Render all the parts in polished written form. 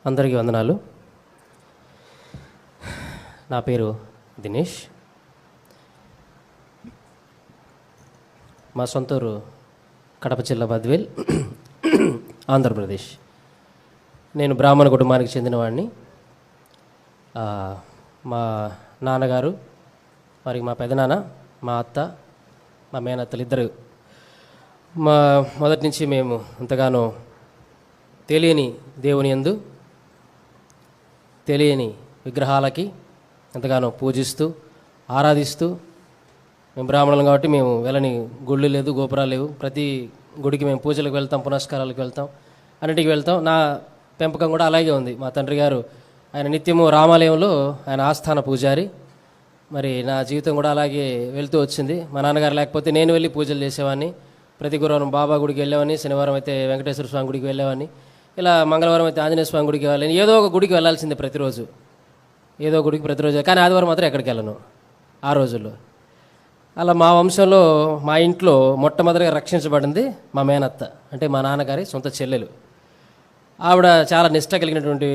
అందరికీ వందనాలు. నా పేరు దినేష్. మా సొంత ఊరు కడప జిల్లా బద్వేల్, ఆంధ్రప్రదేశ్. నేను బ్రాహ్మణ కుటుంబానికి చెందినవాడిని. మా నాన్నగారు, మరి మా పెదనాన్న, మా అత్త, మా మేనత్తలు ఇద్దరు మొదటి నుంచి మేము ఎంతగానో తెలియని దేవుని యందు, తెలియని విగ్రహాలకి ఎంతగానో పూజిస్తూ ఆరాధిస్తూ, మేము బ్రాహ్మణులం కాబట్టి మేము వెళ్ళని గుళ్ళు లేదు, గోపురాలు లేవు. ప్రతి గుడికి మేము పూజలకు వెళ్తాం, పునస్కారాలకు వెళ్తాం, అన్నిటికి వెళ్తాం. నా పెంపకం కూడా అలాగే ఉంది. మా తండ్రి గారు ఆయన నిత్యము రామాలయంలో ఆయన ఆస్థాన పూజారి. మరి నా జీవితం కూడా అలాగే వెళ్తూ వచ్చింది. మా నాన్నగారు లేకపోతే నేను వెళ్ళి పూజలు చేసేవాడిని. ప్రతి గురువారం బాబా గుడికి వెళ్ళేవాడిని, శనివారం అయితే వెంకటేశ్వర స్వామి గుడికి వెళ్ళేవాడిని, ఇలా మంగళవారం అయితే ఆంజనేయ స్వామి గుడికి వెళ్ళాలని, ఏదో ఒక గుడికి వెళ్ళాల్సిందే ప్రతిరోజు, ఏదో గుడికి ప్రతిరోజు. కానీ ఆదివారం మాత్రం ఎక్కడికి వెళ్ళను ఆ రోజుల్లో. అలా మా వంశంలో, మా ఇంట్లో మొట్టమొదటిగా రక్షించబడింది మా మేనత్త, అంటే మా నాన్నగారి సొంత చెల్లెలు. ఆవిడ చాలా నిష్ట కలిగినటువంటి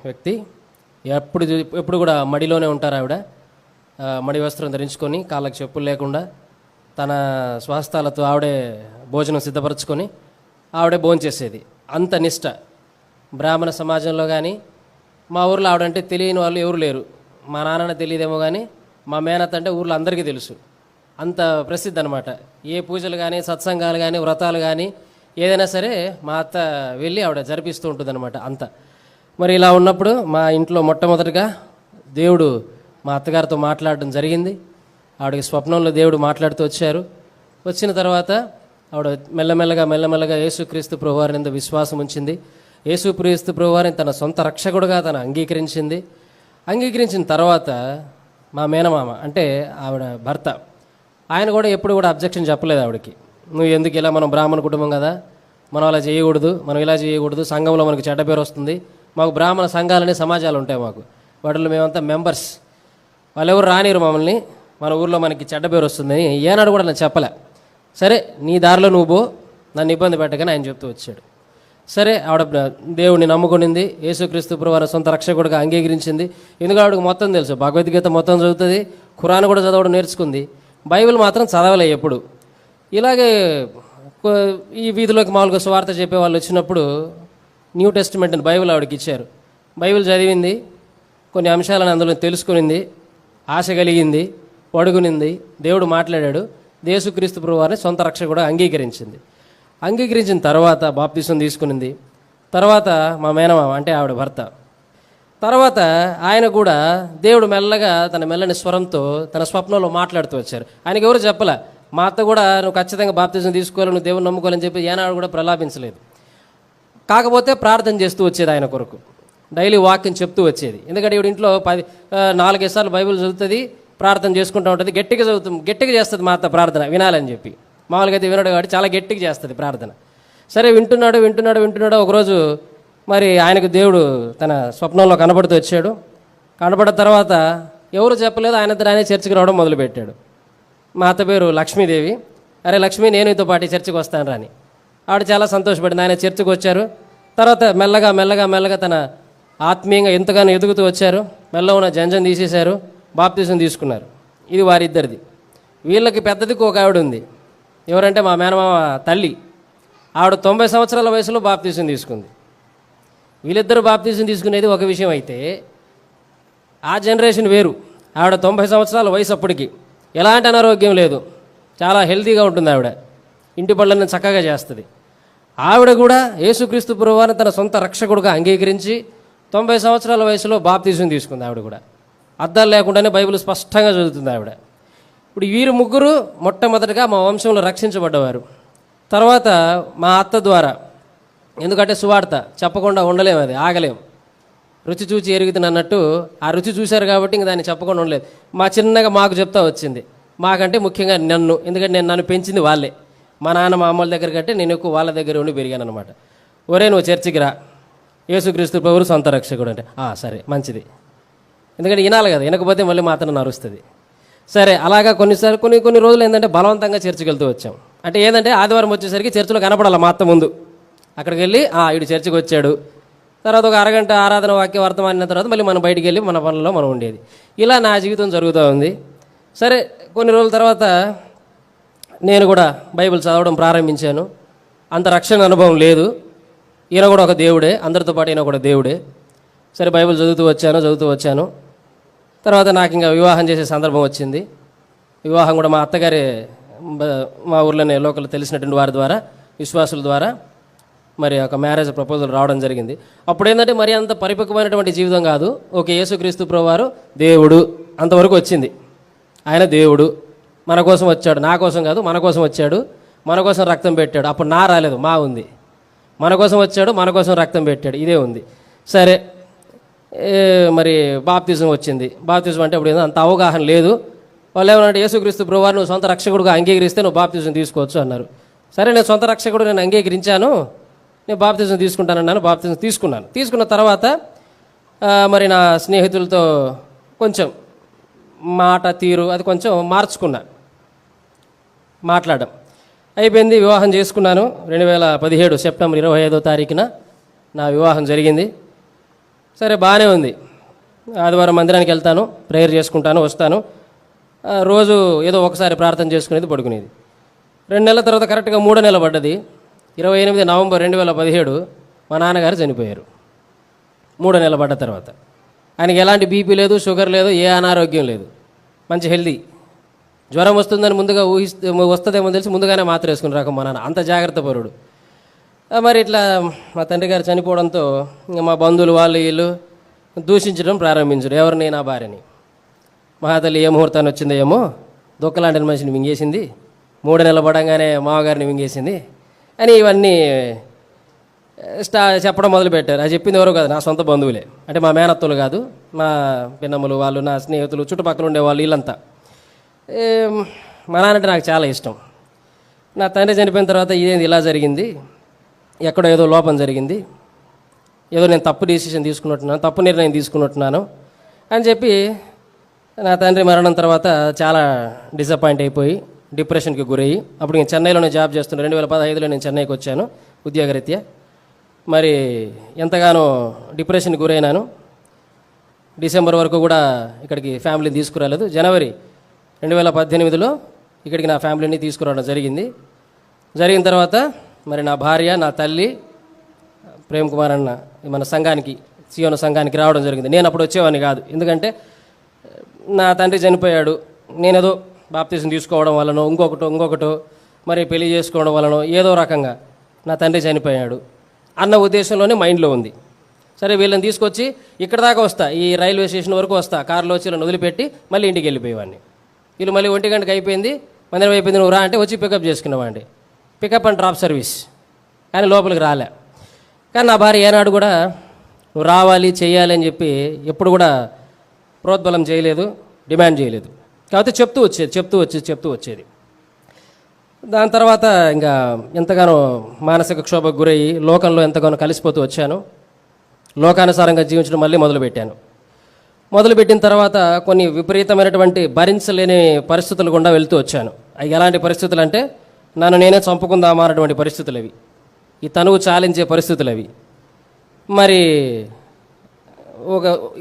వ్యక్తి. ఎప్పుడు కూడా మడిలోనే ఉంటారు ఆవిడ. మడి వస్త్రం ధరించుకొని, కాళ్ళకి చెప్పులు లేకుండా, తన స్వహస్తాలతో ఆవిడే భోజనం సిద్ధపరచుకొని ఆవిడే భోంచేసేది. అంత నిష్ట. బ్రాహ్మణ సమాజంలో కానీ మా ఊర్లో ఆవిడంటే తెలియని వాళ్ళు ఎవరు లేరు. మా నాన్న తెలియదేమో కానీ మా మేనత్త అంటే ఊర్లో అందరికీ తెలుసు. అంత ప్రసిద్ధి అనమాట. ఏ పూజలు కానీ, సత్సంగాలు కానీ, వ్రతాలు కానీ ఏదైనా సరే మా అత్త వెళ్ళి ఆవిడ జరిపిస్తూ ఉంటుంది అనమాట. అంత మరి ఇలా ఉన్నప్పుడు మా ఇంట్లో మొట్టమొదటిగా దేవుడు మా అత్తగారితో మాట్లాడడం జరిగింది. ఆవిడకి స్వప్నంలో దేవుడు మాట్లాడుతూ వచ్చారు. వచ్చిన తర్వాత ఆవిడ మెల్లమెల్లగా యేసుక్రీస్తు ప్రభువారిని యందు విశ్వాసం ఉంచింది. యేసుక్రీస్తు ప్రభువారిని తన సొంత రక్షకుడుగా తను అంగీకరించింది. అంగీకరించిన తర్వాత మా మేనమామ, అంటే ఆవిడ భర్త, ఆయన కూడా ఎప్పుడు కూడా అబ్జెక్షన్ చెప్పలేదు ఆవిడకి. నువ్వు ఎందుకు ఇలా, మనం బ్రాహ్మణ కుటుంబం కదా, మనం అలా చేయకూడదు, మనం ఇలా చేయకూడదు, సంఘంలో మనకు చెడ్డ పేరు వస్తుంది. మాకు బ్రాహ్మణ సంఘాలనే సమాజాలు ఉంటాయి మాకు, వాటిలో మేమంతా మెంబర్స్, వాళ్ళెవరు రానిరు మమ్మల్ని, మన ఊర్లో మనకి చెడ్డ పేరు వస్తుందని ఏనాడు కూడా నేను చెప్పలే. సరే నీ దారిలో నువ్వు పో, నన్ను ఇబ్బంది పెట్టగానే ఆయన చెప్తూ వచ్చాడు. సరే ఆవిడ దేవుడిని నమ్ముకునింది, యేసుక్రీస్తు ప్రభువారిని సొంత రక్షకుడిగా అంగీకరించింది. ఎందుకంటే ఆవిడకి మొత్తం తెలుసు, భగవద్గీత మొత్తం చదువుతుంది, ఖురాన్ కూడా చదవడం నేర్చుకుంది, బైబిల్ మాత్రం చదవలే ఎప్పుడు. ఇలాగే ఈ వీధిలోకి మామూలుగా సువార్త చెప్పే వాళ్ళు వచ్చినప్పుడు న్యూ టెస్టిమెంట్ అని బైబిల్ ఆవిడకి ఇచ్చారు. బైబిల్ చదివింది, కొన్ని అంశాలను అందులో తెలుసుకునింది, ఆశ కలిగింది, పడుకునింది, దేవుడు మాట్లాడాడు, యేసుక్రీస్తు ప్రభువారిని సొంత రక్షకుడు అంగీకరించింది. అంగీకరించిన తర్వాత బాప్తిసం తీసుకునింది. తర్వాత మా మేనమామ, అంటే ఆవిడ భర్త, తర్వాత ఆయన కూడా దేవుడు మెల్లగా తన మెల్లని స్వరంతో తన స్వప్నంలో మాట్లాడుతూ వచ్చారు. ఆయనకి ఎవరు చెప్పలే. మా అత్త కూడా నువ్వు ఖచ్చితంగా బాప్తిసం తీసుకోవాలి, నువ్వు దేవుని నమ్ముకోవాలని చెప్పి ఏనాడు కూడా ప్రలాపించలేదు. కాకపోతే ప్రార్థన చేస్తూ వచ్చేది ఆయన కొరకు, డైలీ వాక్యం చెప్తూ వచ్చేది. ఎందుకంటే ఈవిడ ఇంట్లో 4-5 సార్లు బైబిల్ చదువుతుంది, ప్రార్థన చేసుకుంటూ ఉంటుంది, గట్టిగా చేస్తుంది మా అత్త ప్రార్థన వినాలని చెప్పి. మామూలుగా అయితే వినడు కాబట్టి చాలా గట్టిగా చేస్తుంది ప్రార్థన. సరే వింటున్నాడు. ఒకరోజు మరి ఆయనకు దేవుడు తన స్వప్నంలో కనబడుతూ వచ్చాడు. కనబడిన తర్వాత ఎవరు చెప్పలేదు, ఆయనే చర్చికి రావడం మొదలుపెట్టాడు. మా అత్త పేరు లక్ష్మీదేవి. అరే లక్ష్మి, నేను నీతో పాటు చర్చికి వస్తాను రాని. ఆవిడ చాలా సంతోషపడింది. ఆయన చర్చికి వచ్చారు. తర్వాత మెల్లగా తన ఆత్మీయంగా ఎంతగానో ఎదుగుతూ వచ్చారు. మెల్లగా ఉన్న జంజం తీసేశారు, బాప్తిసం తీసుకున్నారు. ఇది వారిద్దరిది. వీళ్ళకి పెద్దదికి ఒక ఆవిడ ఉంది. ఎవరంటే మా మేనమామ తల్లి. ఆవిడ 90 సంవత్సరాల వయసులో బాప్తిసం తీసుకుంది. వీళ్ళిద్దరూ బాప్తిసం తీసుకునేది ఒక విషయం అయితే, ఆ జనరేషన్ వేరు. ఆవిడ 90 సంవత్సరాల వయసు అప్పటికి, ఎలాంటి అనారోగ్యం లేదు, చాలా హెల్తీగా ఉంటుంది ఆవిడ, ఇంటి పనులన్నీ చక్కగా చేస్తుంది. ఆవిడ కూడా యేసుక్రీస్తు ప్రభువారిని తన సొంత రక్షకుడుగా అంగీకరించి 90 సంవత్సరాల వయసులో బాప్తిసం తీసుకుంది. ఆవిడ కూడా అద్దాలు లేకుండానే బైబిల్ స్పష్టంగా చదువుతుంది ఆవిడ. ఇప్పుడు వీరు ముగ్గురు మొట్టమొదటిగా మా వంశంలో రక్షించబడ్డవారు. తర్వాత మా అత్త ద్వారా, ఎందుకంటే సువార్త చెప్పకుండా ఉండలేము, అది ఆగలేము, రుచి చూచి ఎరుగుతుంది అన్నట్టు ఆ రుచి చూశారు కాబట్టి ఇంక దాన్ని చెప్పకుండా ఉండలేదు. మా చిన్నగా మాకు చెప్తా వచ్చింది, మాకంటే ముఖ్యంగా నన్ను, ఎందుకంటే నన్ను పెంచింది వాళ్ళే. మా నాన్న మా అమ్మల దగ్గర కంటే నేను ఎక్కువ వాళ్ళ దగ్గర ఉండి పెరిగాను అనమాట. ఒరే నువ్వు చర్చికి రా, యేసుక్రీస్తు ప్రభువు సొంత రక్షకుడు అంటే సరే మంచిది, ఎందుకంటే వినాలి కదా, వినకపోతే మళ్ళీ మాత్రం నరుస్తుంది. సరే అలాగా కొన్ని రోజులు ఏంటంటే బలవంతంగా చర్చికి వెళ్తూ వచ్చాం. అంటే ఏంటంటే ఆదివారం వచ్చేసరికి చర్చిలో కనపడాలి మా అత్త ముందు. అక్కడికి వెళ్ళి వీడు చర్చికి వచ్చాడు, తర్వాత ఒక అరగంట ఆరాధన వాక్య వర్తమానిన తర్వాత మళ్ళీ మనం బయటికి వెళ్ళి మన పనుల్లో మనం ఉండేది. ఇలా నా జీవితం జరుగుతూ ఉంది. సరే, కొన్ని రోజుల తర్వాత నేను కూడా బైబిల్ చదవడం ప్రారంభించాను. అంత రక్షణ అనుభవం లేదు. ఈయన కూడా ఒక దేవుడే, అందరితో పాటు ఈయన కూడా దేవుడే. సరే, బైబిల్ చదువుతూ వచ్చాను. తర్వాత నాకు ఇంకా వివాహం చేసే సందర్భం వచ్చింది. వివాహం కూడా మా అత్తగారే మా ఊర్లోనే లోకల్ తెలిసినటువంటి వారి ద్వారా, విశ్వాసుల ద్వారా మరి ఒక మ్యారేజ్ ప్రపోజల్ రావడం జరిగింది. అప్పుడు ఏంటంటే మరి అంత పరిపక్వమైనటువంటి జీవితం కాదు. ఓకే, యేసుక్రీస్తు ప్రభువారు దేవుడు అంతవరకు వచ్చింది. ఆయన దేవుడు, మన కోసం వచ్చాడు, నా కోసం కాదు, మన కోసం వచ్చాడు, మన కోసం రక్తం పెట్టాడు. అప్పుడు నా రాలేదు, మా ఉంది. మన కోసం వచ్చాడు, మన కోసం రక్తం పెట్టాడు, ఇదే ఉంది. సరే, మరి బాప్తిజం వచ్చింది. బాప్తిజం అంటే అప్పుడు అంత అవగాహన లేదు. వాళ్ళు ఏమన్నా యేసుక్రీస్తు ప్రభువారు నువ్వు సొంత రక్షకుడుగా అంగీకరిస్తే నువ్వు బాప్తిజం తీసుకోవచ్చు అన్నారు. సరే, నేను సొంత రక్షకుడు నేను అంగీకరించాను, నేను బాప్తిజం తీసుకుంటానన్నాను. బాప్తిజం తీసుకున్న తర్వాత మరి నా స్నేహితులతో కొంచెం మాట తీరు అది కొంచెం మార్చుకున్నా, మాట్లాడడం అయిపోయింది. వివాహం చేసుకున్నాను. 2017 సెప్టెంబర్ 25వ తారీఖున నా వివాహం జరిగింది. సరే, బాగానే ఉంది. ఆదివారం మందిరానికి వెళ్తాను, ప్రేయర్ చేసుకుంటాను, వస్తాను. రోజు ఏదో ఒకసారి ప్రార్థన చేసుకునేది, పడుకునేది. 2 నెలల తర్వాత కరెక్ట్గా 3వ నెల పడ్డది. 28 నవంబర్ 2017 మా నాన్నగారు చనిపోయారు. 3వ నెల పడ్డ తర్వాత ఆయనకి ఎలాంటి బీపీ లేదు, షుగర్ లేదు, ఏ అనారోగ్యం లేదు, మంచి హెల్దీ. జ్వరం వస్తుందని ముందుగా వస్తుందేమో తెలిసి ముందుగానే మాత్ర వేసుకుని రాక మా నాన్న అంత జాగ్రత్త పరుడు. మరి ఇట్లా మా తండ్రి గారు చనిపోవడంతో మా బంధువులు వాళ్ళు వీళ్ళు దూషించడం ప్రారంభించారు. ఎవరిని? నా భార్యని. మహాతల్లి ఏ ముహూర్తాన్ని వచ్చిందో ఏమో, దుఃఖలాంటి మనిషిని మింగేసింది, 3 నెలలు పడంగానే మామగారిని మింగేసింది అని ఇవన్నీ చెప్పడం మొదలుపెట్టారు. అది చెప్పింది ఎవరో కాదు, నా సొంత బంధువులే. అంటే మా మేనత్తలు కాదు, మా పిన్నమ్మలు వాళ్ళు, నా స్నేహితులు, చుట్టుపక్కల ఉండేవాళ్ళు, వీళ్ళంతా. మా నాన్న అంటే నాకు చాలా ఇష్టం. నా తండ్రి చనిపోయిన తర్వాత ఇదేంది ఇలా జరిగింది, ఎక్కడో ఏదో లోపం జరిగింది, ఏదో నేను తప్పు డిసిషన్ తీసుకున్నట్టున్నాను, తప్పు నిర్ణయం తీసుకున్నట్టున్నాను అని చెప్పి నా తండ్రి మరణం తర్వాత చాలా డిసప్పాయింట్ అయిపోయి డిప్రెషన్కి గురయ్యి, అప్పుడు నేను చెన్నైలోనే జాబ్ చేస్తున్నాను. 2015లో నేను చెన్నైకి వచ్చాను ఉద్యోగరీత్యా. మరి ఎంతగానో డిప్రెషన్కి గురైనాను. డిసెంబర్ వరకు కూడా ఇక్కడికి ఫ్యామిలీని తీసుకురాలేదు. జనవరి 2018లో ఇక్కడికి నా ఫ్యామిలీని తీసుకురావడం జరిగిన తర్వాత మరి నా భార్య, నా తల్లి, ప్రేమ్ కుమార్ అన్న మన సంఘానికి, సియోను సంఘానికి రావడం జరిగింది. నేను అప్పుడు వచ్చేవాడిని కాదు, ఎందుకంటే నా తండ్రి చనిపోయాడు. నేనేదో బాప్తిజం తీసుకోవడం వలనో ఇంకొకటో మరి పెళ్లి చేసుకోవడం వలనో ఏదో రకంగా నా తండ్రి చనిపోయాడు అన్న ఉద్దేశంలోనే మైండ్లో ఉంది. సరే, వీళ్ళని తీసుకొచ్చి ఇక్కడ దాకా వస్తా, ఈ రైల్వే స్టేషన్ వరకు వస్తా, కారులో వచ్చి వీళ్ళని వదిలిపెట్టి మళ్ళీ ఇంటికి వెళ్ళిపోయేవాడిని. వీళ్ళు మళ్ళీ 1 గంటకి అయిపోయింది, మందిరం అయిపోయింది, నువ్వు రా అంటే వచ్చి పికప్ చేసుకునేవాడిని. Pickup and drop service. కానీ లోపలికి రాలే. కానీ నా భార్య ఏనాడు కూడా నువ్వు రావాలి, చేయాలి అని చెప్పి ఎప్పుడు కూడా ప్రోద్బలం చేయలేదు, డిమాండ్ చేయలేదు. కాకపోతే చెప్తూ వచ్చేది. దాని తర్వాత ఇంకా ఎంతగానో మానసిక క్షోభకు గురయ్యి లోకంలో ఎంతగానో కలిసిపోతూ వచ్చాను. లోకానుసారంగా జీవించడం మళ్ళీ మొదలుపెట్టిన తర్వాత కొన్ని విపరీతమైనటువంటి భరించలేని పరిస్థితులు గుండా వెళ్తూ వచ్చాను. అవి ఎలాంటి పరిస్థితులు అంటే నన్ను నేనే చంపుకుందామా అన్నటువంటి పరిస్థితులు అవి, ఈ తనువు చాలించే పరిస్థితులు అవి. మరి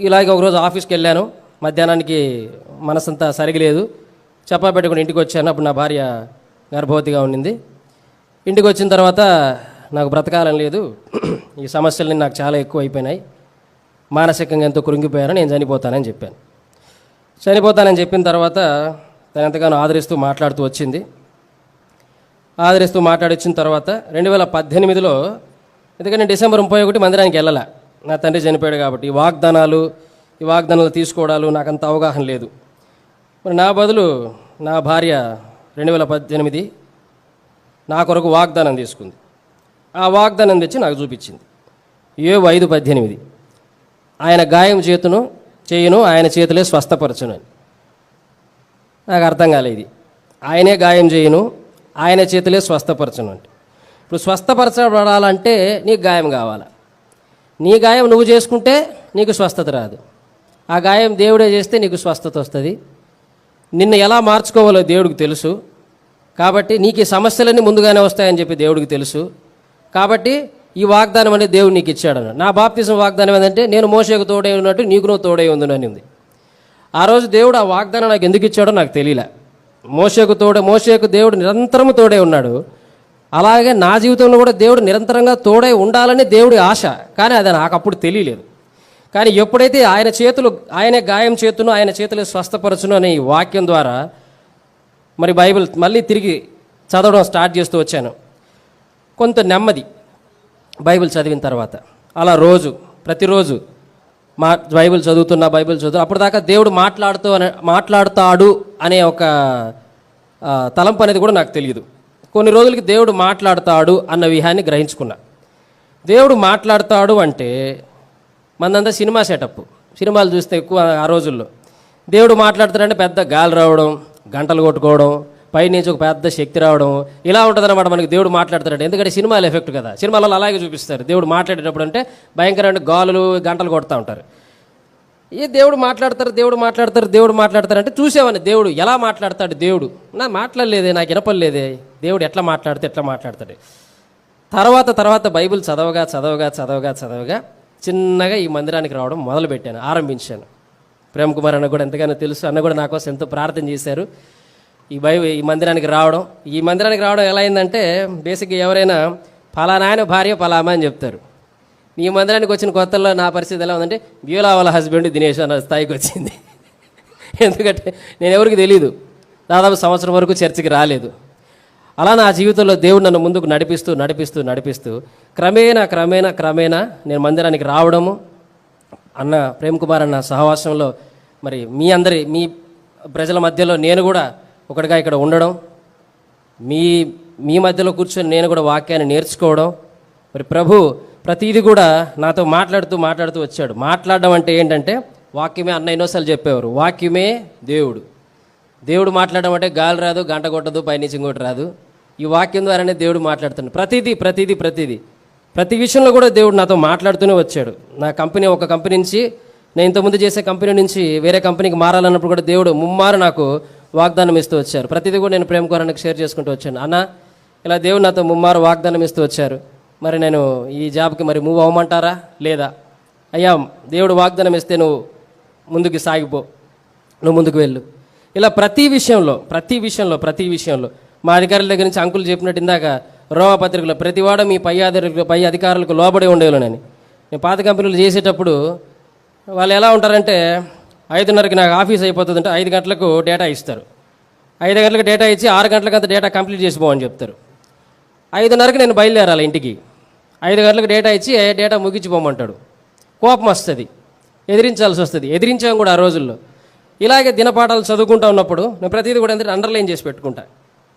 ఇలాగే ఒకరోజు ఆఫీస్కి వెళ్ళాను. మధ్యాహ్నానికి మనసంతా సరిగలేదు, చెప్పా పెట్టుకుని ఇంటికి వచ్చాను. అప్పుడు నా భార్య గర్భవతిగా ఉండింది. ఇంటికి వచ్చిన తర్వాత నాకు బ్రతకాలని లేదు, ఈ సమస్యలన్నీ నాకు చాలా ఎక్కువ అయిపోయినాయి, మానసికంగా ఎంతో కృంగిపోయాను, నేను చనిపోతానని చెప్పాను. చనిపోతానని చెప్పిన తర్వాత తను ఎంతగానో ఆదరిస్తూ మాట్లాడిచ్చిన తర్వాత 2018లో, ఎందుకంటే డిసెంబర్ 31 మందిరానికి వెళ్ళాల, నా తండ్రి చనిపోయాడు కాబట్టి. ఈ వాగ్దానాలు తీసుకోవడాలు నాకు అంత అవగాహన లేదు. మరి నా బదులు నా భార్య 2018 నా కొరకు వాగ్దానం తీసుకుంది. ఆ వాగ్దానం తెచ్చి నాకు చూపించింది. యోబు 5:18, ఆయన గాయం చేయును ఆయన చేతులే స్వస్థపరచును అని. నాకు అర్థం కాలేదు. ఆయనే గాయం చేయును, ఆయన చేతులే స్వస్థపరచును అంటే, ఇప్పుడు స్వస్థపరచబడాలంటే నీకు గాయం కావాలా? నీ గాయం నువ్వు చేసుకుంటే నీకు స్వస్థత రాదు. ఆ గాయం దేవుడే చేస్తే నీకు స్వస్థత వస్తుంది. నిన్ను ఎలా మార్చుకోవాలో దేవుడికి తెలుసు. కాబట్టి నీకు ఈ సమస్యలన్నీ ముందుగానే వస్తాయని చెప్పి దేవుడికి తెలుసు. కాబట్టి ఈ వాగ్దానం అనేది దేవుడు నీకు ఇచ్చాడు అన్నాడు. నా బాప్తిజం వాగ్దానం ఏంటంటే నేను మోషేకు తోడై ఉన్నట్టు నీకు నువ్వు తోడై ఉందని ఉంది. ఆ రోజు దేవుడు ఆ వాగ్దానం నాకు ఎందుకు ఇచ్చాడో నాకు తెలియలే. మోషేకు దేవుడు నిరంతరము తోడై ఉన్నాడు. అలాగే నా జీవితంలో కూడా దేవుడు నిరంతరంగా తోడై ఉండాలని దేవుడి ఆశ, కానీ అది నాకు అప్పుడు తెలియలేదు. కానీ ఎప్పుడైతే ఆయనే గాయం చేతును ఆయన చేతులు స్వస్థపరచును అనే ఈ వాక్యం ద్వారా మరి బైబిల్ మళ్ళీ తిరిగి చదవడం స్టార్ట్ చేస్తూ వచ్చాను. కొంత నెమ్మది బైబిల్ చదివిన తర్వాత. అలా ప్రతిరోజు బైబిల్ చదువుతున్నా అప్పటిదాకా దేవుడు మాట్లాడుతాడు అనే ఒక తలంపు అనేది కూడా నాకు తెలియదు. కొన్ని రోజులకి దేవుడు మాట్లాడతాడు అన్న విషయాన్ని గ్రహించుకున్నా. దేవుడు మాట్లాడతాడు అంటే మనదంతా సినిమా సెటప్. సినిమాలు చూస్తే ఎక్కువ ఆ రోజుల్లో దేవుడు మాట్లాడతాడంటే పెద్ద గాలి రావడం, గంటలు కొట్టుకోవడం, పైనుంచి ఒక పెద్ద శక్తి రావడం, ఇలా ఉంటుందన్నమాట మనకి దేవుడు మాట్లాడతాడు. ఎందుకంటే సినిమాలు ఎఫెక్ట్ కదా, సినిమాలలో అలాగే చూపిస్తారు. దేవుడు మాట్లాడేటప్పుడు అంటే భయంకరమైన గాలులు గంటలు కొడుతూ ఉంటారు. దేవుడు మాట్లాడతారు అంటే చూసేవాడిని దేవుడు ఎలా మాట్లాడతాడు. దేవుడు నా మాట్లాడలేదే, నాకు వినపడలేదే, దేవుడు ఎట్లా మాట్లాడతాడు. తర్వాత బైబిల్ చదవగా చిన్నగా ఈ మందిరానికి రావడం ఆరంభించాను. ప్రేమ్ కుమార్ అన్న కూడా ఎంతగానో తెలుసు, అన్న కూడా నా కోసం ఎంతో ప్రార్థన చేశారు. ఈ మందిరానికి రావడం ఎలా అయిందంటే, బేసిక్గా ఎవరైనా ఫలానా ఆయన భార్య ఫలామా అని చెప్తారు. ఈ మందిరానికి వచ్చిన కొత్తల్లో నా పరిస్థితి ఎలా ఉందంటే బ్యూలా వాళ్ళ హస్బెండ్ దినేష్ అన్న స్థాయికి వచ్చింది. ఎందుకంటే నేను ఎవరికి తెలీదు, దాదాపు సంవత్సరం వరకు చర్చికి రాలేదు. అలా నా జీవితంలో దేవుడు నన్ను ముందుకు నడిపిస్తూ క్రమేణా నేను మందిరానికి రావడము, అన్న ప్రేమ్ కుమార్ అన్న సహవాసంలో మరి మీ ప్రజల మధ్యలో నేను కూడా ఒకటిగా ఇక్కడ ఉండడం, మీ మధ్యలో కూర్చొని నేను కూడా వాక్యాన్ని నేర్చుకోవడం. మరి ప్రభు ప్రతిదీ కూడా నాతో మాట్లాడుతూ వచ్చాడు. మాట్లాడడం అంటే ఏంటంటే వాక్యమే. అన్న ఎన్నోసార్లు చెప్పేవారు, వాక్యమే దేవుడు మాట్లాడడం అంటే గాలి రాదు, గంట కొట్టదు, పైనుంచి ఇంకోటి రాదు. ఈ వాక్యం ద్వారానే దేవుడు మాట్లాడుతున్నాడు. ప్రతి విషయంలో కూడా దేవుడు నాతో మాట్లాడుతూనే వచ్చాడు. నా ఒక కంపెనీ నుంచి, నేను ఇంతకుముందు చేసే కంపెనీ నుంచి వేరే కంపెనీకి మారాలన్నప్పుడు కూడా దేవుడు ముమ్మారు నాకు వాగ్దానం ఇస్తూ వచ్చారు. ప్రతిదీ కూడా నేను ప్రేమ కోరానికి షేర్ చేసుకుంటూ వచ్చాను. అన్న ఇలా దేవుడు నాతో ముమ్మారు వాగ్దానం ఇస్తూ వచ్చారు, మరి నేను ఈ జాబ్కి మరి మూవ్ అవ్వమంటారా లేదా? అయ్యా, దేవుడు వాగ్దానం ఇస్తే నువ్వు ముందుకు సాగిపో, నువ్వు ముందుకు వెళ్ళు. ఇలా ప్రతి విషయంలో మా అధికారుల దగ్గర నుంచి అంకులు చెప్పినట్టు ఇందాక రోమపత్రికలో ప్రతివాడు మీ పై అధికారులకు లోబడి ఉండేవాళ్ళని. నేను పాత కంపెనీలు చేసేటప్పుడు వాళ్ళు ఎలా ఉంటారంటే 5:30కి నాకు ఆఫీస్ అయిపోతుందంటే 5 గంటలకు డేటా ఇస్తారు. 5 గంటలకు డేటా ఇచ్చి 6 గంటలకు అంత డేటా కంప్లీట్ చేసిపోమని చెప్తారు. 5:30కి నేను బయలుదేరాలి ఇంటికి. 5 గంటలకు డేటా ఇచ్చి డేటా ముగించిపోమంటాడు. కోపం వస్తుంది, ఎదిరించాల్సి వస్తుంది. ఎదిరించాం కూడా ఆ రోజుల్లో. ఇలాగే దినపాఠాలు చదువుకుంటూ ఉన్నప్పుడు నేను ప్రతిదీ కూడా ఏంటంటే అండర్లైన్ చేసి పెట్టుకుంటా.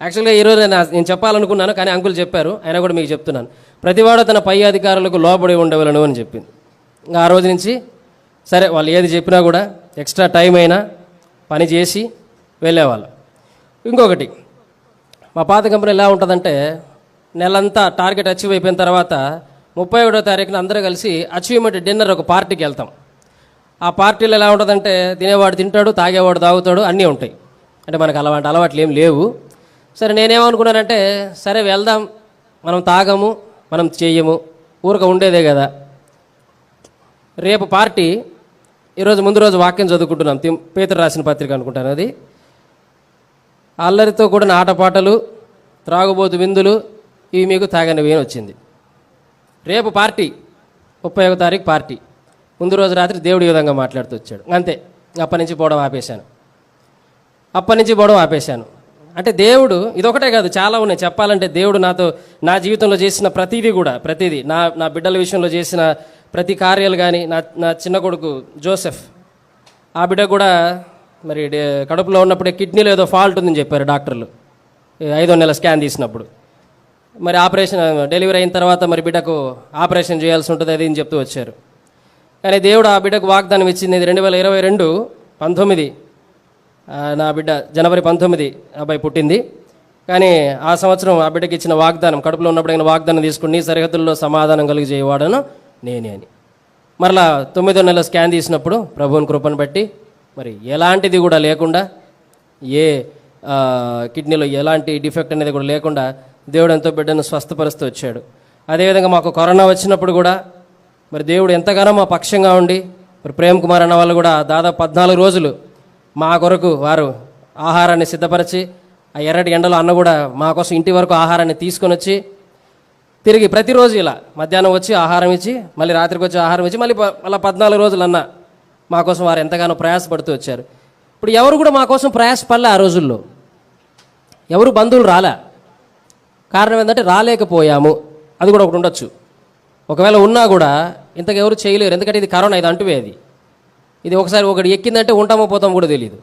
యాక్చువల్గా ఈరోజు నేను చెప్పాలనుకున్నాను, కానీ అంకుల్ చెప్పారు, అయినా కూడా మీకు చెప్తున్నాను. ప్రతివాడు తన పై అధికారులకు లోబడి ఉండవలను అని చెప్పింది. ఇంకా ఆ రోజు నుంచి సరే, వాళ్ళు ఏది చెప్పినా కూడా ఎక్స్ట్రా టైం అయినా పని చేసి వెళ్ళేవాళ్ళు. ఇంకొకటి, మా పాత కంపెనీ ఎలా ఉంటుందంటే నెలంతా టార్గెట్ అచీవ్ అయిపోయిన తర్వాత 31వ తారీఖున అందరూ కలిసి అచీవ్మెంట్ డిన్నర్ ఒక పార్టీకి వెళ్తాం. ఆ పార్టీలో ఎలా ఉంటుందంటే తినేవాడు తింటాడు, తాగేవాడు తాగుతాడు, అన్నీ ఉంటాయి. అంటే మనకు అలాంటి అలవాట్లు ఏం లేవు. సరే, నేనేమనుకున్నానంటే సరే వెళ్దాం, మనం తాగము, మనం చెయ్యము, ఊరక ఉండేదే కదా. రేపు పార్టీ, ఈరోజు ముందు రోజు వాక్యం చదువుకుంటున్నాం, పేతురు రాసిన పత్రిక అనుకుంటాను అది. అల్లరితో కూడిన ఆటపాటలు, త్రాగుబోతు విందులు, ఇవి మీకు తాగనివి అని వచ్చింది. రేపు పార్టీ 31వ తారీఖు పార్టీ. ముందు రోజు రాత్రి దేవుడు ఈ విధంగా మాట్లాడుతూ వచ్చాడు. అంతే, అప్పటి నుంచి పోవడం ఆపేశాను. అంటే దేవుడు ఇదొకటే కాదు, చాలా ఉన్నాయి చెప్పాలంటే. దేవుడు నా జీవితంలో చేసిన ప్రతిదీ నా బిడ్డల విషయంలో చేసిన ప్రతి కార్యాలు కానీ, నా చిన్న కొడుకు జోసెఫ్, ఆ బిడ్డ కూడా మరి కడుపులో ఉన్నప్పుడే కిడ్నీలో ఏదో ఫాల్ట్ ఉందని చెప్పారు డాక్టర్లు 5వ నెల స్కాన్ తీసినప్పుడు. మరి ఆపరేషన్ డెలివరీ అయిన తర్వాత మరి బిడ్డకు ఆపరేషన్ చేయాల్సి ఉంటుంది అది అని చెప్తూ వచ్చారు. కానీ దేవుడు ఆ బిడ్డకు వాగ్దానం ఇచ్చింది 2022 19 నా బిడ్డ జనవరి 19 అబ్బాయి పుట్టింది. కానీ ఆ సంవత్సరం ఆ బిడ్డకి ఇచ్చిన వాగ్దానం, కడుపులో ఉన్నప్పుడు వాగ్దానం తీసుకుని నీ సరిహద్దుల్లో సమాధానం కలిగజేయవాడను నేనే అని. మరలా 9వ నెల స్కాన్ తీసినప్పుడు ప్రభువుని కృపను బట్టి మరి ఎలాంటిది కూడా లేకుండా, ఏ కిడ్నీలో ఎలాంటి డిఫెక్ట్ అనేది కూడా లేకుండా దేవుడు ఎంతో బిడ్డను స్వస్థపరుస్తూ వచ్చాడు. అదేవిధంగా మాకు కరోనా వచ్చినప్పుడు కూడా మరి దేవుడు ఎంతగానో మా పక్షంగా ఉండి మరి ప్రేమ్ కుమార్ అన్న వాళ్ళు కూడా దాదాపు 14 రోజులు మా కొరకు వారు ఆహారాన్ని సిద్ధపరిచి ఆ ఎర్రటి ఎండలో అన్న కూడా మా కోసం ఇంటి వరకు ఆహారాన్ని తీసుకొని వచ్చి తిరిగి ప్రతిరోజు ఇలా మధ్యాహ్నం వచ్చి ఆహారం ఇచ్చి మళ్ళీ రాత్రికి వచ్చి ఆహారం ఇచ్చి మళ్ళీ అలా 14 రోజులు అన్న మా కోసం వారు ఎంతగానో ప్రయాసపడుతూ వచ్చారు. ఇప్పుడు ఎవరు కూడా మా కోసం ప్రయాసపడలే ఆ రోజుల్లో, ఎవరు బంధువులు రాలే. కారణం ఏంటంటే రాలేకపోయాము, అది కూడా ఒకటి ఉండొచ్చు. ఒకవేళ ఉన్నా కూడా ఇంతకు ఎవరు చేయలేరు, ఎందుకంటే ఇది కరోనా, ఇది అంటువేది. ఇది ఒకసారి ఒకటి ఎక్కిందంటే ఉంటామో పోతామో కూడా తెలియదు.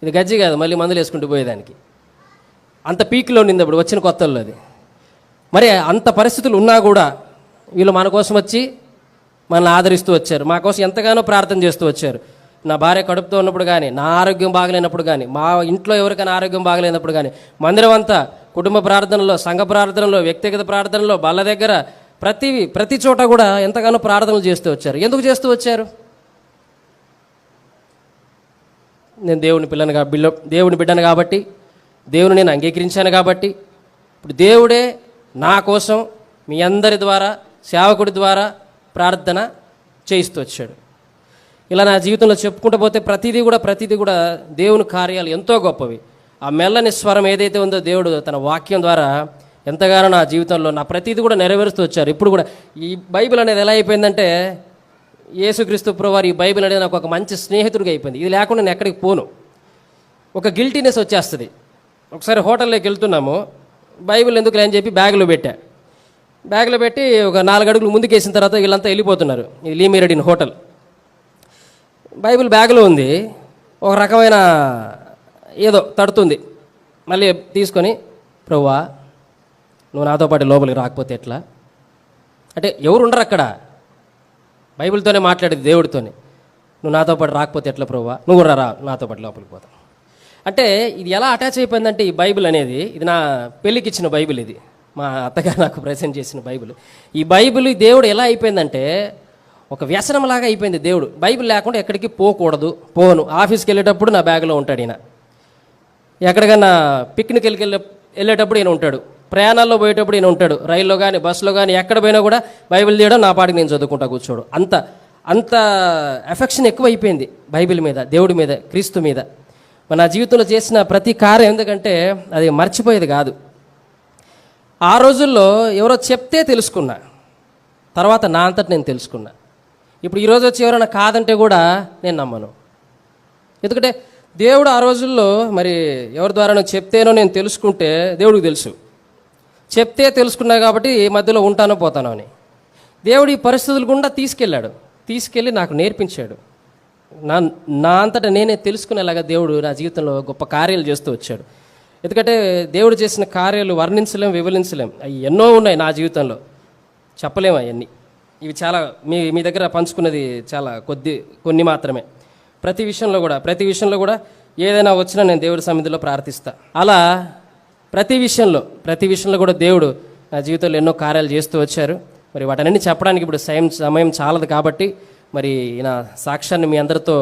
ఇది గజ్జి కాదు మళ్ళీ మందులు వేసుకుంటూ పోయేదానికి. అంత పీక్లో ఉండింది అప్పుడు వచ్చిన కొత్తల్లో అది. మరి అంత పరిస్థితులు ఉన్నా కూడా వీళ్ళు మన కోసం వచ్చి మనల్ని ఆదరిస్తూ వచ్చారు, మా కోసం ఎంతగానో ప్రార్థన చేస్తూ వచ్చారు. నా భార్య కడుపుతో ఉన్నప్పుడు కానీ, నా ఆరోగ్యం బాగలేనప్పుడు కానీ, మా ఇంట్లో ఎవరికైనా ఆరోగ్యం బాగలేనప్పుడు కానీ, మందిరం అంతా కుటుంబ ప్రార్థనలో, సంఘ ప్రార్థనలో, వ్యక్తిగత ప్రార్థనలో, బల్ల దగ్గర ప్రతి చోట కూడా ఎంతగానో ప్రార్థనలు చేస్తూ వచ్చారు. ఎందుకు చేస్తూ వచ్చారు? నేను దేవుని బిడ్డను కాబట్టి, దేవుని నేను అంగీకరించాను కాబట్టి, ఇప్పుడు దేవుడే నా కోసం మీ అందరి ద్వారా, సేవకుడి ద్వారా ప్రార్థన చేయిస్తూ వచ్చాడు. ఇలా నా జీవితంలో చెప్పుకుంటూ పోతే ప్రతిదీ కూడా దేవుని కార్యాలు ఎంతో గొప్పవి. ఆ మెల్లని స్వరం ఏదైతే ఉందో దేవుడు తన వాక్యం ద్వారా ఎంతగానో నా జీవితంలో నా ప్రతిదీ కూడా నెరవేరుస్తూ వచ్చారు. ఇప్పుడు కూడా ఈ బైబిల్ అనేది ఎలా అయిపోయిందంటే, యేసుక్రీస్తు ప్రభువారు ఈ బైబిల్ అనేది నాకు ఒక మంచి స్నేహితుడిగా అయిపోయింది. ఇది లేకుండా నేను ఎక్కడికి పోను. ఒక గిల్టీనెస్ వచ్చేస్తుంది. ఒకసారి హోటల్లోకి వెళ్తున్నాము, బైబిల్ ఎందుకు అని చెప్పి బ్యాగ్లో పెట్టి ఒక 4 అడుగులు ముందుకు వేసిన తర్వాత వీళ్ళంతా వెళ్ళిపోతున్నారు. ఇది లీమిరెడిన్ హోటల్. బైబిల్ బ్యాగ్లో ఉంది, ఒక రకమైన ఏదో తడుతుంది. మళ్ళీ తీసుకొని, ప్రభువా నువ్వు నాతో పాటు లోపలికి రాకపోతే ఎట్లా అంటే, ఎవరు ఉండరు అక్కడ, బైబిల్తోనే మాట్లాడేది దేవుడితోనే. నువ్వు నాతో పాటు రాకపోతే ఎట్లా ప్రభువా, నువ్వు రా నాతో పాటు లోపలికి పోతాం అంటే. ఇది ఎలా అటాచ్ అయిపోయిందంటే ఈ బైబిల్ అనేది, ఇది నా పెళ్ళికి ఇచ్చిన బైబిల్, ఇది మా అత్తగారు నాకు ప్రెజెంట్ చేసిన బైబిల్. ఈ బైబిల్ దేవుడు ఎలా అయిపోయిందంటే ఒక వ్యసనంలాగా అయిపోయింది. దేవుడు బైబిల్ లేకుండా ఎక్కడికి పోను. ఆఫీస్కి వెళ్ళేటప్పుడు నా బ్యాగ్లో ఉంటాడు ఈయన, ఎక్కడికన్నా పిక్నిక్ వెళ్ళేటప్పుడు ఈయన ఉంటాడు, ప్రయాణాల్లో పోయేటప్పుడు ఈయన ఉంటాడు, రైల్లో కానీ బస్సులో కానీ ఎక్కడ పోయినా కూడా బైబిల్ తీయడం, నా పాటికి నేను చదువుకుంటా కూర్చోడు. అంత ఎఫెక్షన్ ఎక్కువ అయిపోయింది బైబిల్ మీద, దేవుడి మీద, క్రీస్తు మీద. నా జీవితంలో చేసిన ప్రతి కార్యం ఎందుకంటే అది మర్చిపోయేది కాదు. ఆ రోజుల్లో ఎవరో చెప్తే తెలుసుకున్నా, తర్వాత నా అంతటి నేను తెలుసుకున్నా. ఇప్పుడు ఈరోజు వచ్చి ఎవరైనా కాదంటే కూడా నేను నమ్మను. ఎందుకంటే దేవుడు ఆ రోజుల్లో మరి ఎవరి ద్వారా చెప్తేనో నేను తెలుసుకుంటే దేవుడికి తెలుసు, చెప్తే తెలుసుకున్నా కాబట్టి ఈ మధ్యలో ఉంటానో పోతానో అని. దేవుడు ఈ పరిస్థితులు గుండా తీసుకెళ్ళి నాకు నేర్పించాడు. నా అంతటా నేనే తెలుసుకునేలాగా దేవుడు నా జీవితంలో గొప్ప కార్యాలు చేస్తూ వచ్చాడు. ఎందుకంటే దేవుడు చేసిన కార్యాలు వర్ణించలేం, వివరించలేం. అవి ఎన్నో ఉన్నాయి నా జీవితంలో, చెప్పలేము అవన్నీ. ఇవి చాలా మీ దగ్గర పంచుకున్నది చాలా కొన్ని మాత్రమే. ప్రతి విషయంలో కూడా ఏదైనా వచ్చినా నేను దేవుడి సన్నిధిలో ప్రార్థిస్తా. అలా ప్రతి విషయంలో కూడా దేవుడు నా జీవితంలో ఎన్నో కార్యాలు చేస్తూ వచ్చారు. మరి వాటన్నీ చెప్పడానికి ఇప్పుడు సమయం చాలదు కాబట్టి మరి నా సాక్ష్యాన్ని మీ అందరితో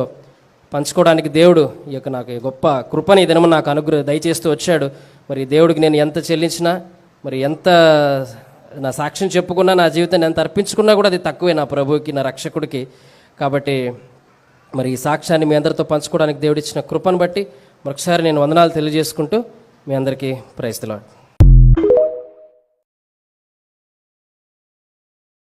పంచుకోవడానికి దేవుడు ఈ యొక్క నాకు గొప్ప కృపని ఈ దినము నాకు దయచేస్తూ వచ్చాడు. మరి దేవుడికి నేను ఎంత చెల్లించినా, మరి ఎంత నా సాక్ష్యం చెప్పుకున్నా, నా జీవితాన్ని ఎంత అర్పించుకున్నా కూడా అది తక్కువే నా ప్రభువుకి, నా రక్షకుడికి. కాబట్టి మరి ఈ సాక్ష్యాన్ని మీ అందరితో పంచుకోవడానికి దేవుడు ఇచ్చిన కృపను బట్టి మరొకసారి నేను వందనాలు తెలియజేసుకుంటూ మీ అందరికీ ప్రైజ్ ది లార్డ్.